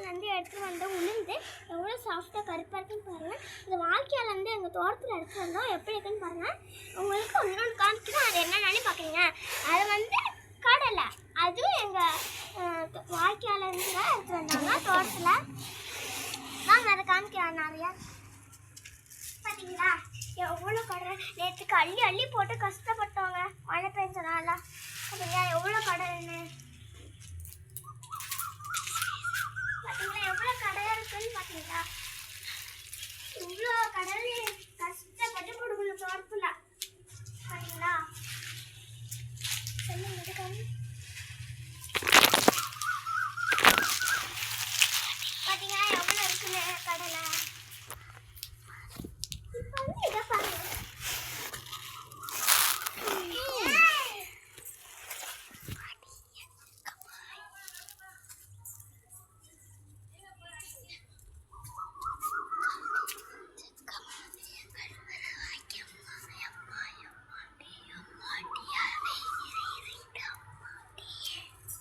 வாய்க்காலேருந்து எடுத்துகிட்டு வந்த உளுந்து எவ்வளோ சாஃப்டாக கருப்பாக இருக்குன்னு பாருங்கள். இந்த வாய்க்காலேருந்து எங்கள் தோட்டத்தில் எடுத்துகிட்டு வந்தோம், எப்படி இருக்குன்னு பாருங்கள். உங்களுக்கு இன்னொன்று காமிக்கிறோம், அது என்னென்னு பார்க்குறீங்க. அது வந்து கடலை, அதுவும் எங்கள் வாய்க்காலேருந்து தான் எடுத்துகிட்டு வந்தாங்க தோட்டத்தில். நான் அதை காமிக்கிறேன் நிறையா. பார்த்தீங்களா எவ்வளோ கடலை, நேற்றுக்கு அள்ளி அள்ளி போட்டு கஷ்டப்பட்டவங்க மழை பெஞ்சனால. பார்த்தீங்களா எவ்வளோ கடலைன்னு. பார்த்தீங்களா எவ்வளோ கடலை இருக்குன்னு பார்த்தீங்களா. இவ்வளோ கடல் கஷ்டப்பட்டு கொடுக்கணும் தோட்டத்தில். பார்த்தீங்களா பார்த்தீங்களா எவ்வளோ இருக்குன்னு கடலை. இப்போ வந்து இதை பாருங்க.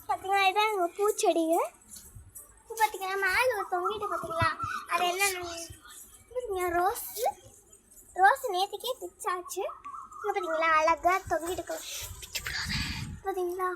பார்த்தீங்கன்னா இதான் எங்கள் பூச்செடிங்க. இப்போ பார்த்தீங்கன்னா மேலே ஒரு தொங்கிட்டு பார்த்தீங்களா, அது என்னென்னு பார்த்தீங்கன்னா ரோஸ் நேற்றுக்கே பிச்சாச்சு. இங்கே பார்த்தீங்களா அழகாக தொங்கிட்டு பார்த்தீங்களா.